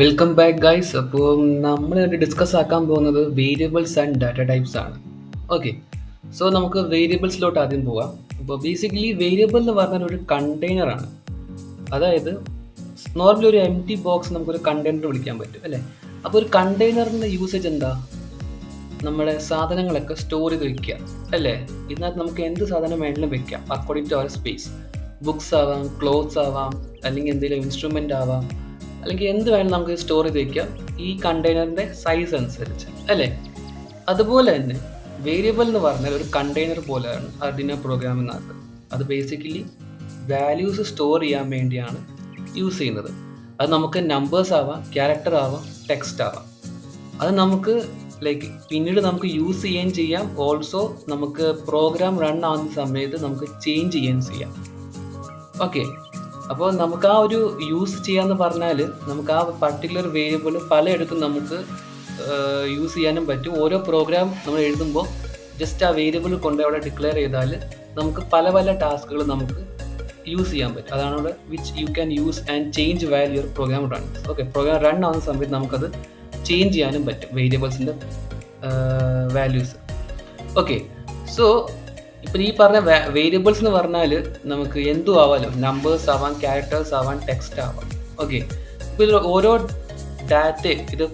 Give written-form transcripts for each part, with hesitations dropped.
Welcome back guys. അപ്പോൾ നമ്മൾ discuss ആക്കാൻ പോകുന്നത് വേരിയബിൾസ് ആൻഡ് ഡാറ്റ ടൈപ്സ് ആണ്. ഓക്കെ, സോ നമുക്ക് വേരിയബിൾസിലോട്ട് ആദ്യം പോവാം. അപ്പോൾ ബേസിക്കലി വേരിയബിൾ എന്ന് പറഞ്ഞാൽ ഒരു കണ്ടെയ്നറാണ്. അതായത് നോർമലി ഒരു എം ടി ബോക്സ് നമുക്കൊരു കണ്ടെയ്നർ വിളിക്കാൻ പറ്റും അല്ലേ. അപ്പോൾ ഒരു കണ്ടെയ്നറിൻ്റെ യൂസേജ് എന്താ? നമ്മുടെ സാധനങ്ങളൊക്കെ സ്റ്റോർ ചെയ്ത് വെക്കുക അല്ലേ. ഇതിനകത്ത് നമുക്ക് എന്ത് സാധനം വേണമെങ്കിലും വെക്കാം അക്കോർഡിംഗ് ടു അവർ സ്പേസ്. ബുക്സ് ആവാം, ക്ലോത്ത്സ് ആവാം, അല്ലെങ്കിൽ എന്തെങ്കിലും ഇൻസ്ട്രുമെൻ്റ് ആവാം, അല്ലെങ്കിൽ എന്ത് വേണമെങ്കിലും നമുക്ക് സ്റ്റോർ ചെയ്ത് വയ്ക്കാം ഈ കണ്ടെയ്നറിൻ്റെ സൈസ് അനുസരിച്ച് അല്ലേ. അതുപോലെ തന്നെ വേരിയബിൾ എന്ന് പറഞ്ഞാൽ ഒരു കണ്ടെയ്നർ പോലെയാണ് ആർഡിനോ പ്രോഗ്രാമിനകത്ത്. അത് ബേസിക്കലി വാല്യൂസ് സ്റ്റോർ ചെയ്യാൻ വേണ്ടിയാണ് യൂസ് ചെയ്യുന്നത്. അത് നമുക്ക് നമ്പേഴ്സ് ആവാം, ക്യാരക്ടർ ആവാം, ടെക്സ്റ്റ് ആവാം. അത് നമുക്ക് പിന്നീട് നമുക്ക് യൂസ് ചെയ്യുകയും ചെയ്യാം. ഓൾസോ നമുക്ക് പ്രോഗ്രാം റൺ ആവുന്ന സമയത്ത് നമുക്ക് ചേഞ്ച് ചെയ്യുകയും ചെയ്യാം. ഓക്കെ, അപ്പോൾ നമുക്ക് ആ ഒരു യൂസ് ചെയ്യാന്ന് പറഞ്ഞാൽ നമുക്ക് ആ പർട്ടിക്കുലർ വേരിയബിൾ പലയിടത്തും നമുക്ക് യൂസ് ചെയ്യാനും പറ്റും. ഓരോ പ്രോഗ്രാം നമ്മൾ എഴുതുമ്പോൾ ജസ്റ്റ് ആ വേരിയബിൾ കൊണ്ട് അവിടെ ഡിക്ലെയർ ചെയ്താൽ നമുക്ക് പല പല ടാസ്കുകൾ നമുക്ക് യൂസ് ചെയ്യാൻ പറ്റും. അതാണ് അവിടെ which you can use and change value your program run. Okay, program run ആവുന്ന സമയത്ത് നമുക്കത് ചേഞ്ച് ചെയ്യാനും പറ്റും വേരിയബിൾസിൻ്റെ വാല്യൂസ്. ഓക്കെ, സോ ഇപ്പം ഈ പറഞ്ഞ വേരിയബിൾസ് എന്ന് പറഞ്ഞാൽ നമുക്ക് എന്തും ആവാമല്ലോ. നമ്പേഴ്സ് ആവാം, ക്യാരക്ടേഴ്സ് ആവാം, ടെക്സ്റ്റ് ആവാം. ഓക്കെ, ഇപ്പോൾ ഇത് ഓരോ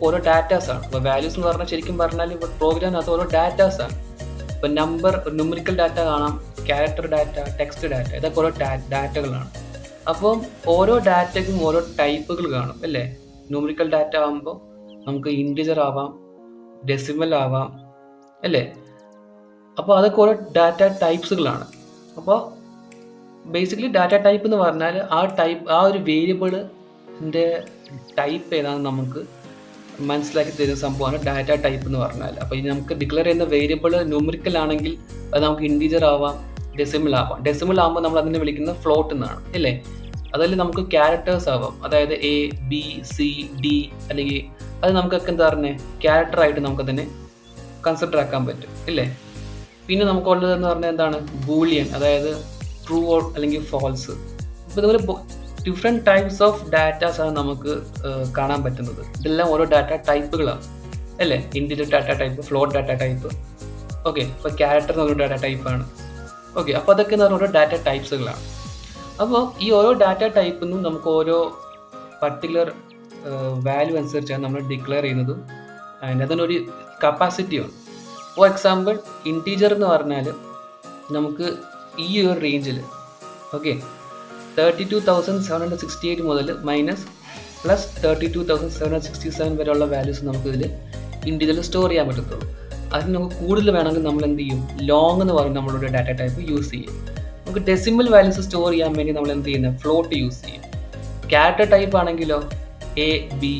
ഓരോ ഡാറ്റാസാണ്. ഇപ്പോൾ വാല്യൂസ് എന്ന് പറഞ്ഞാൽ ശരിക്കും പറഞ്ഞാൽ ഇപ്പോൾ പ്രോഗ്രാമിനകത്ത് ഓരോ ഡാറ്റാസാണ്. ഇപ്പോൾ ന്യൂമറിക്കൽ ഡാറ്റ കാണാം, ക്യാരക്ടർ ഡാറ്റ, ടെക്സ്റ്റ് ഡാറ്റ, ഇതൊക്കെ ഓരോ ഡാറ്റകളാണ്. അപ്പം ഓരോ ഡാറ്റയ്ക്കും ഓരോ ടൈപ്പുകൾ കാണും അല്ലേ. ന്യൂമറിക്കൽ ഡാറ്റ ആകുമ്പോൾ നമുക്ക് ഇൻറ്റിജർ ആവാം, ഡെസിമൽ ആവാം അല്ലേ. അപ്പോൾ അതൊക്കെ ഓരോ ഡാറ്റ ടൈപ്സുകളാണ്. അപ്പോൾ ബേസിക്കലി ഡാറ്റ ടൈപ്പ് എന്ന് പറഞ്ഞാൽ ആ ഒരു വേരിയബിളിൻ്റെ ടൈപ്പ് ഏതാണെന്ന് നമുക്ക് മനസ്സിലാക്കി തരുന്ന സംഭവമാണ് ഡാറ്റ ടൈപ്പ് എന്ന് പറഞ്ഞാൽ. അപ്പോൾ ഇനി നമുക്ക് ഡിക്ലെയർ ചെയ്യുന്ന വേരിയബിൾ ന്യൂമറിക്കൽ ആണെങ്കിൽ അത് നമുക്ക് ഇൻറ്റിജർ ആവാം, ഡെസിമൽ ആവാം. ഡെസിമൽ ആകുമ്പോൾ നമ്മൾ അതിനെ വിളിക്കുന്ന ഫ്ലോട്ട് എന്നാണ് അല്ലേ. അതിൽ നമുക്ക് ക്യാരക്ടേഴ്സ് ആവാം, അതായത് എ, ബി, സി, ഡി, അല്ലെങ്കിൽ അത് നമുക്കൊക്കെ എന്താ പറയുന്നത് ക്യാരക്ടറായിട്ട് നമുക്കതിനെ കൺസിഡർ ആക്കാൻ പറ്റും ഇല്ലേ. പിന്നെ നമുക്കുള്ളതെന്ന് പറഞ്ഞാൽ എന്താണ് ബൂളിയൻ, അതായത് ട്രൂ ഓർ അല്ലെങ്കിൽ ഫാൾസ്. അപ്പോൾ ഇതുപോലെ ഡിഫറെൻറ്റ് ടൈപ്സ് ഓഫ് ഡാറ്റാസാണ് നമുക്ക് കാണാൻ പറ്റുന്നത്. ഇതെല്ലാം ഓരോ ഡാറ്റ ടൈപ്പുകളാണ് അല്ലേ. Integer data type, float data type. Okay, ഇപ്പോൾ ക്യാരക്ടർ എന്ന് പറഞ്ഞ ഡാറ്റ ടൈപ്പാണ്. ഓക്കെ, അപ്പോൾ അതൊക്കെ എന്ന് പറഞ്ഞാൽ ഓരോ ഡാറ്റ ടൈപ്സുകളാണ്. അപ്പോൾ ഈ ഓരോ ഡാറ്റ ടൈപ്പിൽ നിന്നും നമുക്ക് ഓരോ പർട്ടിക്കുലർ വാല്യൂ അനുസരിച്ചാണ് നമ്മൾ ഡിക്ലെയർ ചെയ്യുന്നതും അതിനൊരു കപ്പാസിറ്റി ഉണ്ട്. ഫോർ എക്സാമ്പിൾ ഇൻറ്റീജർ എന്ന് പറഞ്ഞാൽ നമുക്ക് ഈ ഒരു റേഞ്ചിൽ ഓക്കെ 32,768 മുതൽ പ്ലസ് 32,767 വരെയുള്ള വാല്യൂസ് നമുക്കിതിൽ ഇൻറ്റീജറിൽ സ്റ്റോർ ചെയ്യാൻ പറ്റത്തുള്ളൂ. അതിന് നമുക്ക് കൂടുതൽ വേണമെങ്കിൽ നമ്മൾ എന്ത് ചെയ്യും, ലോങ് എന്ന് പറഞ്ഞ് നമ്മളൊരു ഡാറ്റ ടൈപ്പ് യൂസ് ചെയ്യും. നമുക്ക് ഡെസിമൽ വാല്യൂസ് സ്റ്റോർ ചെയ്യാൻ വേണ്ടി നമ്മൾ എന്ത് ചെയ്യുന്നത്, ഫ്ലോട്ട് യൂസ് ചെയ്യും. ക്യാരക്ടർ ടൈപ്പ് ആണെങ്കിലോ എ, ബി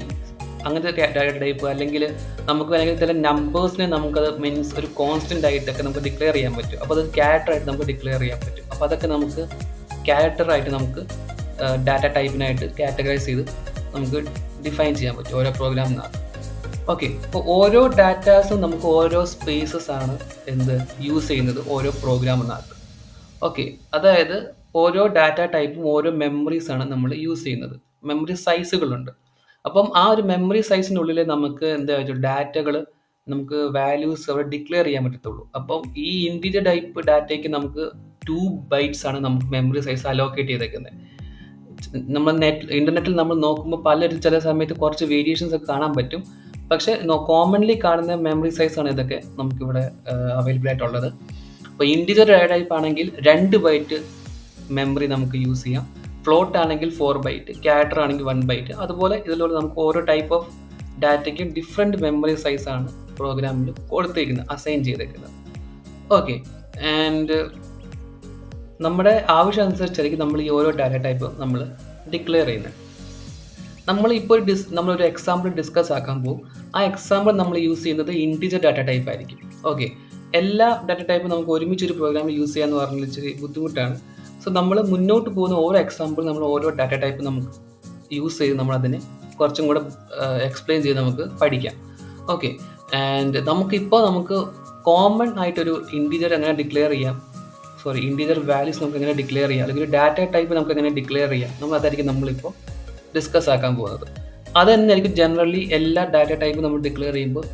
അങ്ങനത്തെ ഡാറ്റ ടൈപ്പ്, അല്ലെങ്കിൽ നമുക്ക് വേണമെങ്കിൽ ചില നമ്പേഴ്സിനെ നമുക്കത് മീൻസ് ഒരു കോൺസ്റ്റൻ്റ് ആയിട്ടൊക്കെ നമുക്ക് ഡിക്ലെയർ ചെയ്യാൻ പറ്റും. അപ്പോൾ അത് ക്യാരക്ടറായിട്ട് നമുക്ക് ഡിക്ലെയർ ചെയ്യാൻ പറ്റും. അപ്പോൾ അതൊക്കെ നമുക്ക് ക്യാരക്ടറായിട്ട് നമുക്ക് ഡാറ്റ ടൈപ്പിനായിട്ട് കാറ്റഗറൈസ് ചെയ്ത് നമുക്ക് ഡിഫൈൻ ചെയ്യാൻ പറ്റും ഓരോ പ്രോഗ്രാമിനകത്ത്. ഓക്കെ, അപ്പോൾ ഓരോ ഡാറ്റാസും നമുക്ക് ഓരോ സ്പേസസ് ആണ് യൂസ് ചെയ്യുന്നത് ഓരോ പ്രോഗ്രാമിനകത്ത്. ഓക്കെ, അതായത് ഓരോ ഡാറ്റ ടൈപ്പും ഓരോ മെമ്മറീസ് ആണ് നമ്മൾ യൂസ് ചെയ്യുന്നത്. മെമ്മറി സൈസുകളുണ്ട്. അപ്പം ആ ഒരു മെമ്മറി സൈസിനുള്ളിൽ നമുക്ക് ഡാറ്റകൾ നമുക്ക് വാല്യൂസ് അവിടെ ഡിക്ലെയർ ചെയ്യാൻ പറ്റത്തുള്ളൂ. അപ്പം ഈ ഇൻറ്റീജർ ടൈപ്പ് ഡാറ്റയ്ക്ക് നമുക്ക് 2 bytes ആണ് നമുക്ക് മെമ്മറി സൈസ് അലോക്കേറ്റ് ചെയ്തേക്കുന്നത്. നമ്മൾ ഇൻ്റർനെറ്റിൽ നമ്മൾ നോക്കുമ്പോൾ ചില സമയത്ത് കുറച്ച് വേരിയേഷൻസ് ഒക്കെ കാണാൻ പറ്റും. പക്ഷേ കോമൺലി കാണുന്ന മെമ്മറി സൈസാണ് ഇതൊക്കെ നമുക്കിവിടെ അവൈലബിൾ ആയിട്ടുള്ളത്. അപ്പോൾ ഇൻറ്റീജർ ടൈപ്പ് ആണെങ്കിൽ 2 byte മെമ്മറി നമുക്ക് യൂസ് ചെയ്യാം. ഫ്ലോട്ട് ആണെങ്കിൽ 4 byte, ക്യാരക്ടർ ആണെങ്കിൽ 1 byte. അതുപോലെ ഇതിലൂടെ നമുക്ക് ഓരോ ടൈപ്പ് ഓഫ് ഡാറ്റയ്ക്ക് ഡിഫറെൻറ്റ് മെമ്മറി സൈസാണ് പ്രോഗ്രാമിൽ കൊടുത്തേക്കുന്നത്, അസൈൻ ചെയ്തേക്കുന്നത്. ഓക്കെ, ആൻഡ് നമ്മുടെ ആവശ്യം അനുസരിച്ചായിരിക്കും നമ്മൾ ഈ ഓരോ ഡാറ്റ ടൈപ്പ് നമ്മൾ ഡിക്ലെയർ ചെയ്യുന്നത്. നമ്മളിപ്പോൾ നമ്മളൊരു എക്സാമ്പിൾ ഡിസ്കസ് ആക്കാൻ പോകും. ആ എക്സാമ്പിൾ നമ്മൾ യൂസ് ചെയ്യുന്നത് ഇൻറ്റീജർ ഡാറ്റ ടൈപ്പ് ആയിരിക്കും. ഓക്കെ, എല്ലാ ഡാറ്റ ടൈപ്പും നമുക്ക് ഒരുമിച്ചൊരു പ്രോഗ്രാമിൽ യൂസ് ചെയ്യാന്ന് പറഞ്ഞാൽ ഇച്ചിരി ബുദ്ധിമുട്ടാണ്. സോ നമ്മൾ മുന്നോട്ട് പോകുന്ന ഓരോ എക്സാമ്പിൾ നമ്മൾ ഓരോ ഡാറ്റ ടൈപ്പ് നമുക്ക് യൂസ് ചെയ്ത് നമ്മളതിനെ കുറച്ചും കൂടെ എക്സ്പ്ലെയിൻ ചെയ്ത് നമുക്ക് പഠിക്കാം. ഓക്കെ, ആൻഡ് നമുക്ക് കോമൺ ആയിട്ടൊരു ഇൻറ്റീജർ എങ്ങനെ ഡിക്ലെയർ ചെയ്യാം, ഇൻറ്റീജർ വാല്യൂസ് നമുക്ക് എങ്ങനെ ഡിക്ലെയർ ചെയ്യാം, അല്ലെങ്കിൽ ഒരു ഡാറ്റ ടൈപ്പ് നമുക്ക് എങ്ങനെ ഡിക്ലെയർ ചെയ്യാം, അതായിരിക്കും നമ്മളിപ്പോൾ ഡിസ്കസ് ആക്കാൻ പോകുന്നത്. അത് തന്നെയായിരിക്കും ജനറലി എല്ലാ ഡാറ്റ ടൈപ്പും നമ്മൾ ഡിക്ലെയർ ചെയ്യുമ്പോൾ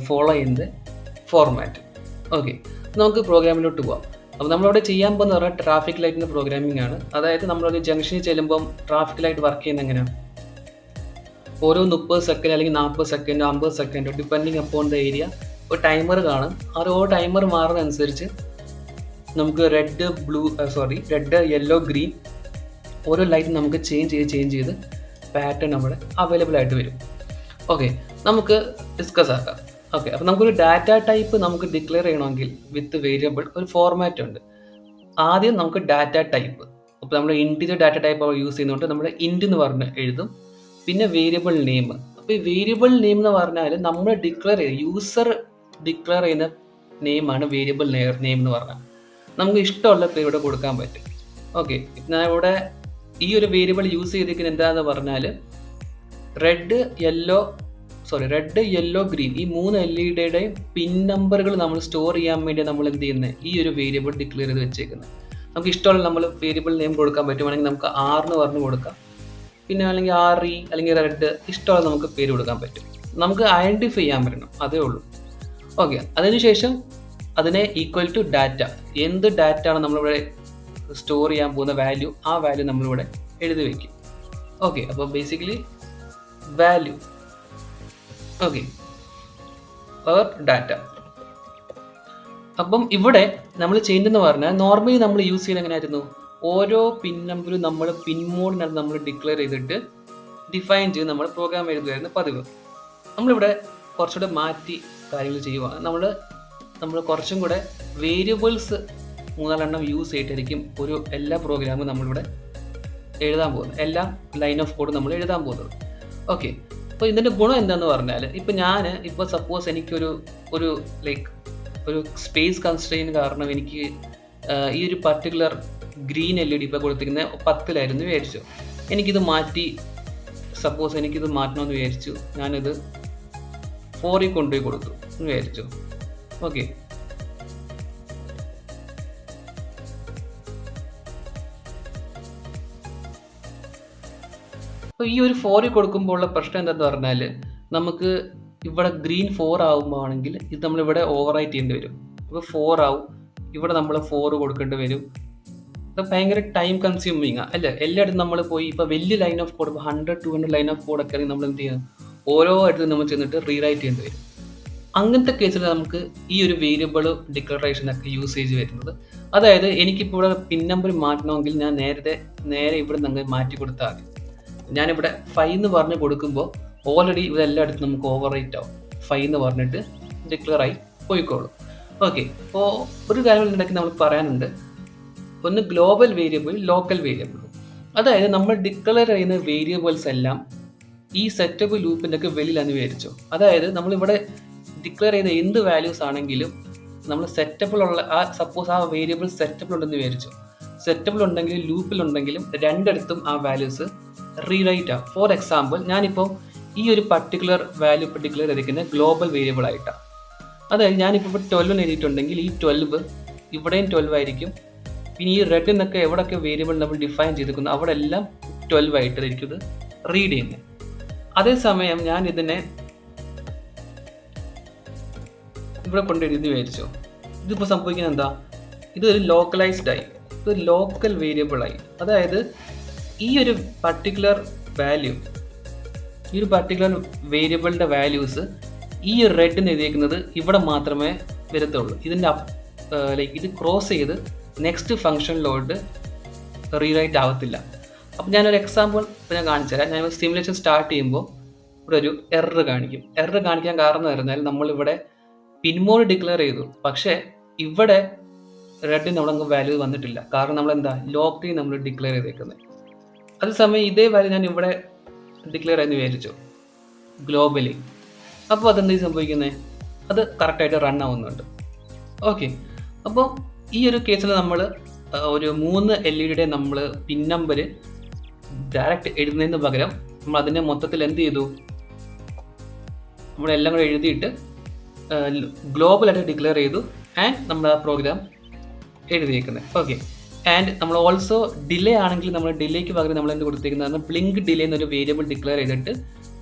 ഫോളോ ചെയ്യുന്നത് ഫോർമാറ്റ്. ഓക്കെ, നമുക്ക് പ്രോഗ്രാമിലോട്ട് പോവാം. അപ്പോൾ നമ്മളിവിടെ ചെയ്യാൻ പോകുന്ന പറഞ്ഞാൽ ട്രാഫിക് ലൈറ്റിൻ്റെ പ്രോഗ്രാമിംഗ് ആണ്. അതായത് നമ്മളൊരു ജംഗ്ഷനിൽ ചെല്ലുമ്പം ട്രാഫിക് ലൈറ്റ് വർക്ക് ചെയ്യുന്നത് എങ്ങനെയാണ്, ഓരോ 30 സെക്കൻഡ് അല്ലെങ്കിൽ 40 second 50 second depending upon the area ഒരു ടൈമർ കാണും. ആ ഓരോ ടൈമർ മാറുന്നതനുസരിച്ച് നമുക്ക് റെഡ് യെല്ലോ ഗ്രീൻ ഓരോ ലൈറ്റ് നമുക്ക് ചേഞ്ച് ചെയ്ത് പാറ്റേൺ നമ്മുടെ അവൈലബിൾ ആയിട്ട് വരും. ഓക്കെ, നമുക്ക് ഡിസ്കസ് ആക്കാം. ഓക്കെ, അപ്പോൾ നമുക്കൊരു ഡാറ്റ ടൈപ്പ് നമുക്ക് ഡിക്ലെയർ ചെയ്യണമെങ്കിൽ വിത്ത് വേരിയബിൾ ഒരു ഫോർമാറ്റ് ഉണ്ട്. ആദ്യം നമുക്ക് ഡാറ്റ ടൈപ്പ്, അപ്പോൾ നമ്മൾ ഇൻറ്റിജർ ഡാറ്റ ടൈപ്പ് യൂസ് ചെയ്യുന്നതുകൊണ്ട് നമ്മൾ ഇൻറ്റ് എന്ന് പറഞ്ഞ് എഴുതും. പിന്നെ വേരിയബിൾ നെയിം. അപ്പോൾ ഈ വേരിയബിൾ നെയിം എന്ന് പറഞ്ഞാൽ നമ്മൾ യൂസർ ഡിക്ലെയർ ചെയ്യുന്ന നെയിമാണ് വേരിയബിൾ നെയിം എന്ന് പറഞ്ഞാൽ. നമുക്ക് ഇഷ്ടമുള്ള പേര് ഇവിടെ കൊടുക്കാൻ പറ്റും. ഓക്കെ, ഞാൻ ഇവിടെ ഈ ഒരു വേരിയബിൾ യൂസ് ചെയ്തിരിക്കുന്നത് എന്താണെന്ന് പറഞ്ഞാൽ റെഡ് യെല്ലോ ഗ്രീൻ ഈ 3 LED പിൻ നമ്പറുകൾ നമ്മൾ സ്റ്റോർ ചെയ്യാൻ വേണ്ടി നമ്മൾ എന്ത് ചെയ്യുന്നത്, ഈ ഒരു വേരിയബിൾ ഡിക്ലെയർ ചെയ്ത് വെച്ചേക്കുന്നത്. നമുക്ക് ഇഷ്ടമുള്ള നമ്മൾ വേരിയബിൾ നെയിം കൊടുക്കാൻ പറ്റുവാണെങ്കിൽ നമുക്ക് R എന്ന് പറഞ്ഞ് കൊടുക്കാം. പിന്നെ അല്ലെങ്കിൽ RE അല്ലെങ്കിൽ റെഡ് ഇഷ്ടമുള്ള നമുക്ക് പേര് കൊടുക്കാൻ പറ്റും. നമുക്ക് ഐഡൻറ്റിഫൈ ചെയ്യാൻ പറ്റണം, അതേ ഉള്ളൂ. ഓക്കെ, അതിനുശേഷം അതിനെ ഈക്വൽ ടു ഡാറ്റ, എന്ത് ഡാറ്റ ആണ് നമ്മളിവിടെ സ്റ്റോർ ചെയ്യാൻ പോകുന്ന വാല്യൂ, ആ വാല്യൂ നമ്മളിവിടെ എഴുതി വയ്ക്കും. ഓക്കെ, അപ്പോൾ ബേസിക്കലി വാല്യൂ ഓക്കെ ഡാറ്റ. അപ്പം ഇവിടെ നമ്മൾ ചെയ്യുന്നതെന്ന് പറഞ്ഞാൽ നോർമലി നമ്മൾ യൂസ് ചെയ്യുന്നത് എങ്ങനെയായിരുന്നു, ഓരോ പിൻ നമ്പറും നമ്മൾ പിൻ മോഡിനകത്ത് നമ്മൾ ഡിക്ലെയർ ചെയ്തിട്ട് ഡിഫൈൻ ചെയ്ത് നമ്മൾ പ്രോഗ്രാം എഴുതുമായിരുന്നു പതിവ്. നമ്മളിവിടെ കുറച്ചുകൂടെ മാറ്റി കാര്യങ്ങൾ ചെയ്യുവാണ്. നമ്മൾ കുറച്ചും കൂടെ വേരിയബിൾസ് 3-4 യൂസ് ചെയ്തിട്ടായിരിക്കും എല്ലാ പ്രോഗ്രാമും നമ്മളിവിടെ എഴുതാൻ പോകുന്നത്, എല്ലാ ലൈൻ ഓഫ് കോഡ് നമ്മൾ എഴുതാൻ പോകുന്നത്. ഓക്കെ, അപ്പോൾ ഇതിൻ്റെ ഗുണം എന്താണെന്ന് പറഞ്ഞാൽ ഇപ്പോൾ സപ്പോസ് എനിക്കൊരു സ്പേസ് കൺസ്ട്രെയിൻ കാരണം എനിക്ക് ഈ ഒരു പർട്ടിക്കുലർ ഗ്രീൻ LED ഇപ്പോൾ കൊടുത്തിരിക്കുന്നത് 10-ലായിരുന്നു വിചാരിച്ചു. എനിക്കിത് മാറ്റണമെന്ന് വിചാരിച്ചു. ഞാനിത് 4 കൊണ്ടുപോയി കൊടുത്തു എന്ന് വിചാരിച്ചു. ഓക്കെ, അപ്പോൾ ഈ ഒരു 4 കൊടുക്കുമ്പോൾ ഉള്ള പ്രശ്നം എന്താണെന്ന് പറഞ്ഞാൽ നമുക്ക് ഇവിടെ ഗ്രീൻ 4 ആകുമ്പോഴാണെങ്കിൽ ഇത് നമ്മളിവിടെ ഓവർ-റൈറ്റ് ചെയ്യേണ്ടി വരും. ഇപ്പോൾ 4 ആവും, ഇവിടെ നമ്മൾ 4 കൊടുക്കേണ്ടി വരും. അത് ഭയങ്കര ടൈം കൺസ്യൂമിങ് അല്ലേ. എല്ലായിടത്തും നമ്മൾ പോയി ഇപ്പോൾ വലിയ ലൈൻ ഓഫ് കോഡ്, ഇപ്പോൾ 100-200 ലൈൻ ഓഫ് കോഡൊക്കെ ആണെങ്കിൽ നമ്മൾ എന്ത് ചെയ്യണം, ഓരോ ഇടത്തും നമ്മൾ ചെന്നിട്ട് റീറൈറ്റ് ചെയ്യേണ്ടി വരും. അങ്ങനത്തെ കേസിൽ നമുക്ക് ഈ ഒരു വേരിയബിൾ ഡിക്ലറേഷനൊക്കെ യൂസേജ് വരുന്നത്. അതായത് എനിക്കിപ്പോൾ ഇവിടെ പിൻ നമ്പർ മാറ്റണമെങ്കിൽ ഞാൻ നേരെ ഇവിടെ നിന്ന് മാറ്റി കൊടുത്താൽ മതി. ഞാനിവിടെ 5 എന്ന് പറഞ്ഞ് കൊടുക്കുമ്പോൾ ഓൾറെഡി ഇതെല്ലായിടത്തും നമുക്ക് ഓവർ-റൈറ്റ് ആവും. 5 എന്ന് പറഞ്ഞിട്ട് ഡിക്ലെയർ ആയി പോയിക്കോളും. ഓക്കെ, അപ്പോൾ ഒരു കാര്യം ഇടയ്ക്ക് നമ്മൾ പറയാനുണ്ട്, ഒന്ന് ഗ്ലോബൽ വേരിയബിൾ, ലോക്കൽ വേരിയബിൾ. അതായത് നമ്മൾ ഡിക്ലെയർ ചെയ്യുന്ന വേരിയബിൾസ് എല്ലാം ഈ സെറ്റപ്പ് ലൂപ്പിൻ്റെ ഒക്കെ വെളിയിലാണെന്ന് വിചാരിച്ചു. അതായത് നമ്മളിവിടെ ഡിക്ലെയർ ചെയ്യുന്ന എന്ത് വാല്യൂസ് ആണെങ്കിലും നമ്മൾ സെറ്റപ്പിലുള്ള സപ്പോസ് ആ വേരിയബിൾ സെറ്റപ്പിലുണ്ടെന്ന് വിചാരിച്ചു. സെറ്റപ്പിൽ ഉണ്ടെങ്കിലും ലൂപ്പിലുണ്ടെങ്കിലും രണ്ടിടത്തും ആ വാല്യൂസ് റീറൈറ്റ് ആവും. ഫോർ എക്സാമ്പിൾ, ഞാനിപ്പോൾ ഈ ഒരു പർട്ടിക്കുലർ വാല്യൂ ഇപ്പോൾ ഡിക്ലെയർ ചെയ്തിരിക്കുന്നത് ഗ്ലോബൽ വേരിയബിൾ ആയിട്ടാണ്. അതായത് ഞാനിപ്പോൾ 12 എഴുതിയിട്ടുണ്ടെങ്കിൽ ഈ 12 ഇവിടെയും 12 ആയിരിക്കും. പിന്നെ ഈ റെഡ് എന്നൊക്കെ എവിടെയൊക്കെ വേരിയബിൾ നമ്മൾ ഡിഫൈൻ ചെയ്തിരിക്കുന്നു അവിടെ എല്ലാം 12 ആയിട്ടായിരിക്കും ഇത് റീഡ് ചെയ്യുന്നത്. അതേസമയം ഞാൻ ഇതിനെ ഇവിടെ കൊണ്ടെഴുതി വിചാരിച്ചു, ഇതിപ്പോൾ സംഭവിക്കുന്നത് എന്താ, ഇതൊരു ലോക്കലൈസ്ഡ് ആയി, ഇതൊരു ലോക്കൽ വേരിയബിൾ ആയി. അതായത് ഈ ഒരു പർട്ടിക്കുലർ വേരിയബിളിൻ്റെ വാല്യൂസ് ഈ റെഡിന് എഴുതിയിരിക്കുന്നത് ഇവിടെ മാത്രമേ വരത്തുള്ളൂ. ഇതിൻ്റെ ഇത് ക്രോസ് ചെയ്ത് നെക്സ്റ്റ് ഫംഗ്ഷനിലോട്ട് റീറൈറ്റ് ആവത്തില്ല. അപ്പോൾ ഞാനൊരു എക്സാമ്പിൾ ഞാൻ കാണിച്ചു തരാം. ഞാൻ സിമുലേഷൻ സ്റ്റാർട്ട് ചെയ്യുമ്പോൾ ഇവിടെ ഒരു എറർ കാണിക്കും. എറർ കാണിക്കാൻ കാരണം എന്ന് പറഞ്ഞാൽ നമ്മളിവിടെ പിൻമോഡ് ഡിക്ലെയർ ചെയ്തു, പക്ഷേ ഇവിടെ റെഡിന് അവിടെ നമുക്ക് വാല്യൂ വന്നിട്ടില്ല. കാരണം നമ്മളെന്താ ലോക്കലി നമ്മൾ ഡിക്ലെയർ ചെയ്തേക്കുന്നത്. അതേസമയം ഇതേ വാല്യൂ ഞാൻ ഇവിടെ ഡിക്ലെയർ ആയെന്ന് വിചാരിച്ചു ഗ്ലോബലി. അപ്പോൾ അതെന്ത് സംഭവിക്കുന്നത്, അത് കറക്റ്റായിട്ട് റൺ ആവുന്നുണ്ട്. ഓക്കെ, അപ്പോൾ ഈ ഒരു കേസിൽ നമ്മൾ ഒരു 3 LED നമ്മൾ പിൻ നമ്പർ ഡയറക്റ്റ് എഴുതുന്നതിന് പകരം നമ്മൾ അതിനെ മൊത്തത്തിൽ എന്ത് ചെയ്തു, നമ്മളെല്ലാം കൂടെ എഴുതിയിട്ട് ഗ്ലോബലായിട്ട് ഡിക്ലെയർ ചെയ്തു ആൻഡ് നമ്മൾ ആ പ്രോഗ്രാം എഴുതിയേക്കുന്നത്. ഓക്കെ, ആൻഡ് നമ്മൾ ഓൾസോ ഡിലേ ആണെങ്കിൽ നമ്മൾ ഡിലേക്ക് പകരം നമ്മൾ എന്ത് കൊടുത്തിരിക്കുന്നത് ബ്ലിങ്ക് ഡിലേ എന്നൊരു വേരിയബിൾ ഡിക്ലെയർ ചെയ്തിട്ട്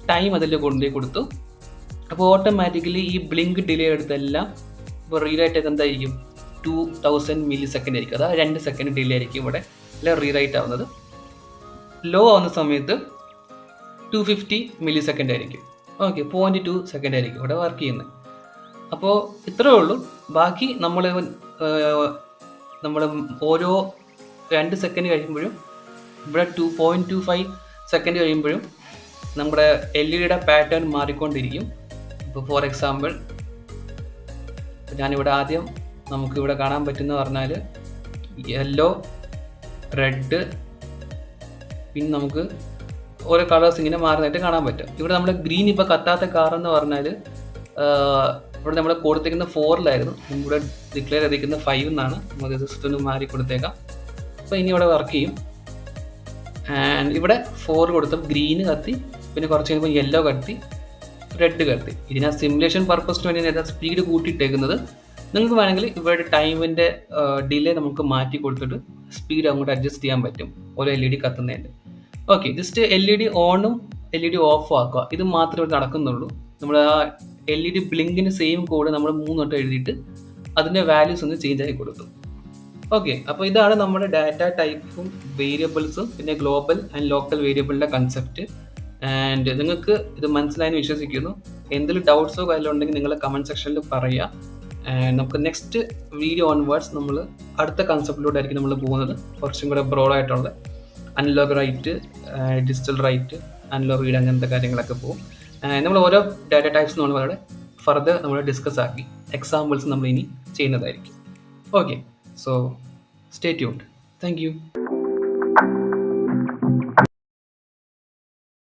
ടൈം അതിൽ കൊണ്ടുപോയി കൊടുത്തു. അപ്പോൾ ഓട്ടോമാറ്റിക്കലി ഈ ബ്ലിങ്ക് ഡിലേ എടുത്തെല്ലാം ഇപ്പോൾ റീറൈറ്റ് ചെയ്ത് എന്തായിരിക്കും 2000 മില്ലി സെക്കൻഡ് ആയിരിക്കും. അതായത് 2 സെക്കൻഡ് ഡിലേ ആയിരിക്കും ഇവിടെ അല്ല റീറൈറ്റ് ആവുന്നത്. ലോ ആവുന്ന സമയത്ത് 250 മില്ലി സെക്കൻഡ് ആയിരിക്കും. ഓക്കെ, 0.2 സെക്കൻഡ് ആയിരിക്കും ഇവിടെ വർക്ക് ചെയ്യുന്നത്. അപ്പോൾ ഇത്രയേ ഉള്ളൂ. ബാക്കി നമ്മൾ ഓരോ 2 സെക്കൻഡ് കഴിയുമ്പോഴും ഇവിടെ 2.25 സെക്കൻഡ് കഴിയുമ്പോഴും നമ്മുടെ LED പാറ്റേൺ മാറിക്കൊണ്ടിരിക്കും. ഇപ്പോൾ ഫോർ എക്സാമ്പിൾ ഞാനിവിടെ ആദ്യം നമുക്കിവിടെ കാണാൻ പറ്റുന്ന പറഞ്ഞാൽ യെല്ലോ, റെഡ്, പിന്നെ നമുക്ക് ഓരോ കളേഴ്സ് ഇങ്ങനെ മാറുന്നതായിട്ട് കാണാൻ പറ്റും. ഇവിടെ നമ്മൾ ഗ്രീൻ ഇപ്പോൾ കത്താത്ത കാർ എന്ന് പറഞ്ഞാൽ ഇവിടെ നമ്മൾ കൊടുത്തിരിക്കുന്ന 4-ലായിരുന്നു, ഇവിടെ ഡിക്ലെയർ ചെയ്തിരിക്കുന്ന 5 എന്നാണ്. നമുക്ക് ജസ്റ്റ് ഒന്ന് മാറി കൊടുത്തേക്കാം. അപ്പോൾ ഇനി ഇവിടെ വർക്ക് ചെയ്യും. ആൻഡ് ഇവിടെ 4 കൊടുത്തും ഗ്രീന് കത്തി, പിന്നെ കുറച്ച് കഴിയുമ്പോൾ യെല്ലോ കത്തി, റെഡ് കത്തി. ഇതിനാ സിമുലേഷൻ പർപ്പസിന് വേണ്ടി സ്പീഡ് കൂട്ടിയിട്ടേക്കുന്നത്. നിങ്ങൾക്ക് വേണമെങ്കിൽ ഇവിടെ ടൈമിൻ്റെ ഡിലേ നമുക്ക് മാറ്റി കൊടുത്തിട്ട് സ്പീഡ് അങ്ങോട്ട് അഡ്ജസ്റ്റ് ചെയ്യാൻ പറ്റും ഓരോ LED കത്തുന്നതിൻ്റെ. ഓക്കെ, ജസ്റ്റ് LED ഓണും LED ഓഫും ആക്കുക, ഇത് മാത്രമേ ഇവിടെ നടക്കുന്നുള്ളൂ. നമ്മൾ ആ LED ബ്ലിങ്കിന് സെയിം കോഡ് നമ്മൾ 3 വട്ടം എഴുതിയിട്ട് അതിൻ്റെ വാല്യൂസ് ഒന്ന് ചേഞ്ച് ആക്കി കൊടുത്തു. ഓക്കെ, അപ്പോൾ ഇതാണ് നമ്മുടെ ഡാറ്റ ടൈപ്പും വേരിയബിൾസും പിന്നെ ഗ്ലോബൽ ആൻഡ് ലോക്കൽ വേരിയബിളിൻ്റെ കൺസെപ്റ്റ്. ആൻഡ് നിങ്ങൾക്ക് ഇത് മനസ്സിലായെന്ന് വിശ്വസിക്കുന്നു. എന്തെങ്കിലും ഡൗട്ട്സോ കാര്യങ്ങളോ ഉണ്ടെങ്കിൽ നിങ്ങൾ കമൻറ്റ് സെക്ഷനിൽ പറയുക. ആൻഡ് നമുക്ക് നെക്സ്റ്റ് വീഡിയോ ഓൺവേർഡ്സ് നമ്മൾ അടുത്ത കൺസെപ്റ്റിലൂടെ ആയിരിക്കും നമ്മൾ പോകുന്നത്. കുറച്ചും കൂടെ ബ്രോഡായിട്ടുള്ള analog write, digital write, analog read, അങ്ങനത്തെ കാര്യങ്ങളൊക്കെ പോകും. നമ്മൾ ഓരോ ഡാറ്റ ടൈപ്സ് നമ്മൾ വളരെ ഫർദർ നമ്മൾ ഡിസ്കസ് ആക്കി എക്സാമ്പിൾസ് നമ്മൾ ഇനി ചെയ്യുന്നതായിരിക്കും. Okay, so stay tuned. Thank you.